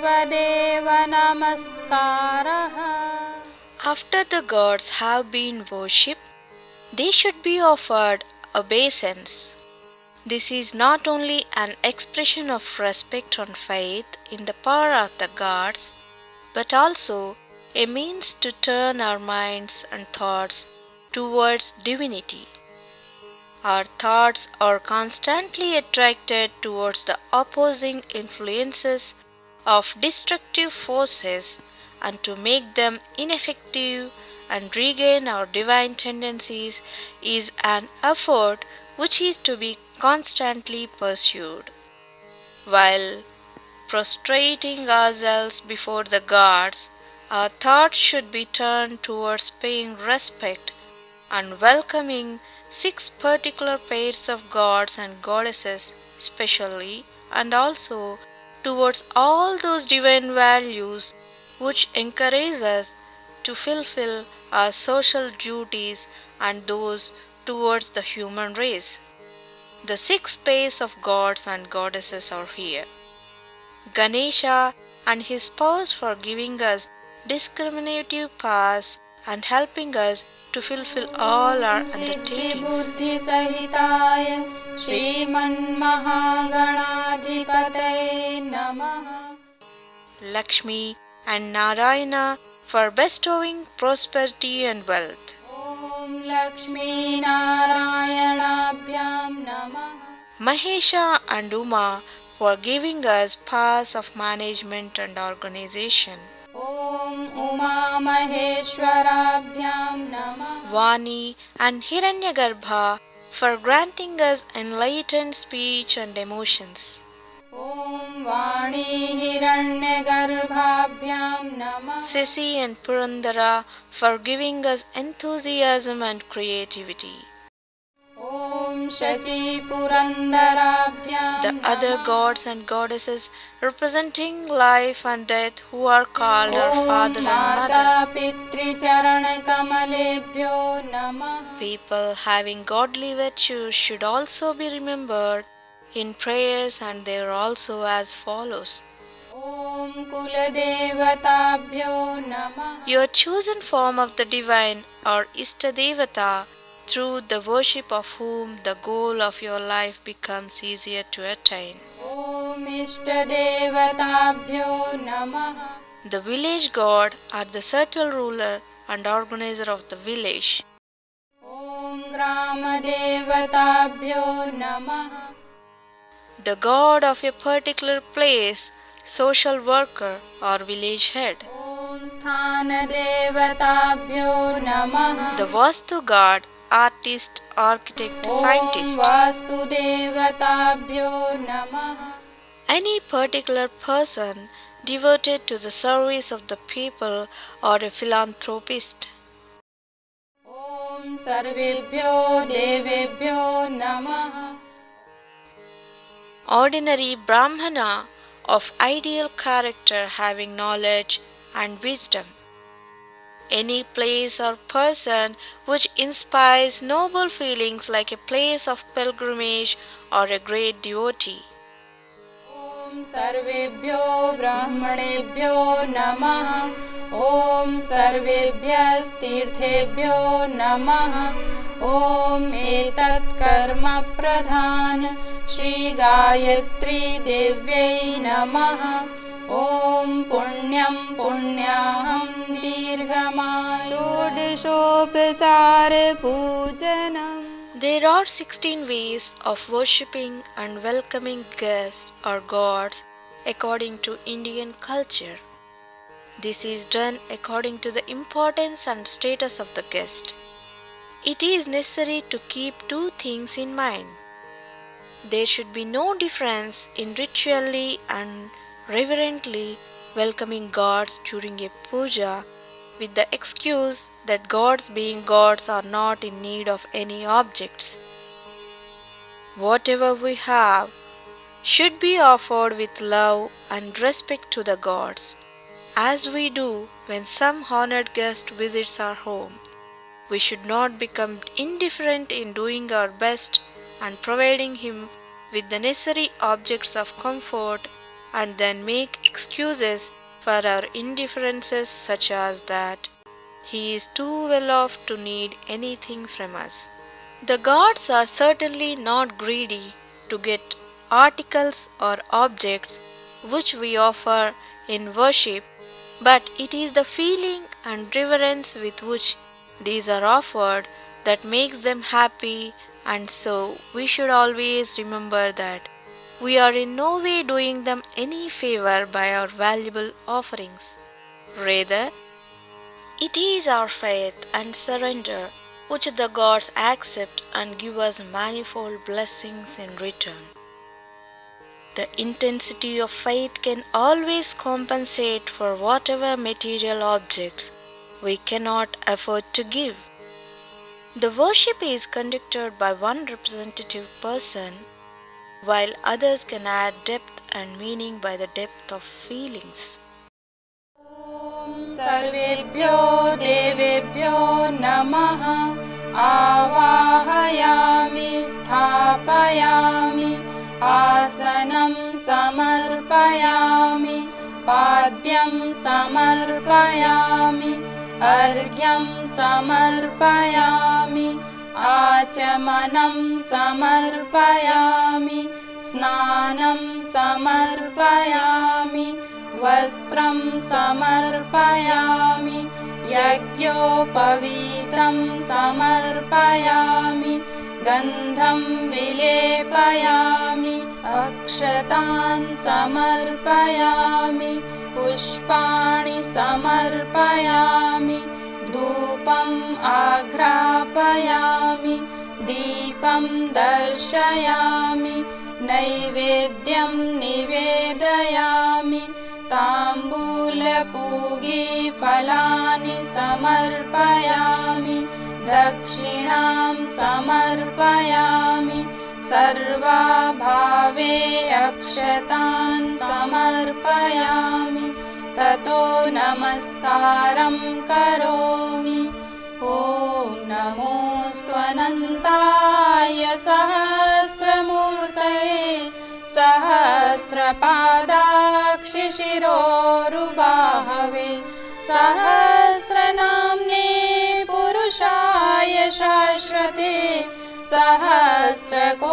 Svadev Namaskaraha. After the gods have been worshipped, they should be offered obeisance. This is not only an expression of respect and faith in the power of the gods, but also a means to turn our minds and thoughts towards divinity. Our thoughts are constantly attracted towards the opposing influences of destructive forces, and to make them ineffective and regain our divine tendencies is an effort which is to be constantly pursued. While prostrating ourselves before the gods, our thoughts should be turned towards paying respect and welcoming six particular pairs of gods and goddesses specially, and also towards all those divine values which encourage us to fulfill our social duties and those towards the human race. The six pairs of gods and goddesses are here. Ganesha and his powers for giving us discriminative powers and helping us to fulfill all our undertakings. Buddhi Sahitaya Shriman Mahaganadhipataye Namaha. Lakshmi and Narayana for bestowing prosperity and wealth. Om Lakshmi Narayanabhyam Namaha. Mahesha and Uma for giving us powers of management and organization. Om Uma Maheshwarabhyam Namaha. Vani and Hiranyagarbha for granting us enlightened speech and emotions. Om Vani Hiranyagarbhabhyam Namaha. Sisi and Purandara for giving us enthusiasm and creativity. Om Shachi Purandarabhyam The other gods and goddesses representing life and death who are called our father and mother. People having godly virtues should also be remembered in prayers, and they are also as follows. Om Kuladevatabhyo Namaha. Your chosen form of the divine or Ishtadevata, through the worship of whom the goal of your life becomes easier to attain. Om Ishtadevatabhyo Namaha. The village god or the subtle ruler and organizer of the village. Om Gramadevatabhyo Namaha. The god of a particular place, social worker or village head. Om Sthanadevatabhyo Namaha. The Vastu god, artist, architect, scientist. Om Vastudevatabhyo Namaha. Any particular person devoted to the service of the people or a philanthropist. Om Sarvebhyo Devebhyo Namaha. Ordinary Brahmana of ideal character having knowledge and wisdom. Any place or person which inspires noble feelings like a place of pilgrimage or a great devotee. Om Sarvebhyo Brahmanebhyo Namaha. Om Sarvebhyas Tirthebhyo Namaha. Om Etat Karma Pradhan Shri Gayatri Devyai Namaha. Om Punyam Punyaham Dirghamayu Shodashopachare Pujanam. There are 16 ways of worshipping and welcoming guests or gods according to Indian culture. This is done according to the importance and status of the guest. It is necessary to keep two things in mind. There should be no difference in ritually and reverently welcoming gods during a puja with the excuse that gods being gods are not in need of any objects. Whatever we have should be offered with love and respect to the gods, as we do when some honored guest visits our home. We should not become indifferent in doing our best and providing him with the necessary objects of comfort and then make excuses for our indifferences, such as that he is too well off to need anything from us. The gods are certainly not greedy to get articles or objects which we offer in worship, but it is the feeling and reverence with which these are offered that makes them happy, and so we should always remember that we are in no way doing them any favor by our valuable offerings. Rather, it is our faith and surrender which the gods accept and give us manifold blessings in return. The intensity of faith can always compensate for whatever material objects we cannot afford to give. The worship is conducted by one representative person, while others can add depth and meaning by the depth of feelings. सर्वेभ्यो देवेभ्यो नमः आवाहयामि स्थापयामि आसनं समर्पयामि पाद्यं समर्पयामि अर्घ्यं समर्पयामि आचमनं समर्पयामि स्नानं समर्पयामि वस्त्रं समर्पयामि यज्ञोपवीतं समर्पयामि गन्धं विलेपयामि अक्षतान् समर्पयामि पुष्पाणि समर्पयामि धूपम् आघ्रापयामि दीपं दर्शयामि नैवेद्यं निवेदयामि ताम्बूलपूगीफलानि समर्पयामि दक्षिणां समर्पयामि सर्वाभावे अक्षतान् समर्पयामि ततो नमस्कारं करोमि ॐ नमोऽस्त्वनन्ताय सहस्रमूर्तये सहस्रपादाक्षिशिरोरुबाहवे सहस्रनाम्ने पुरुषाय शाश्वते सहस्रकोटियुगधा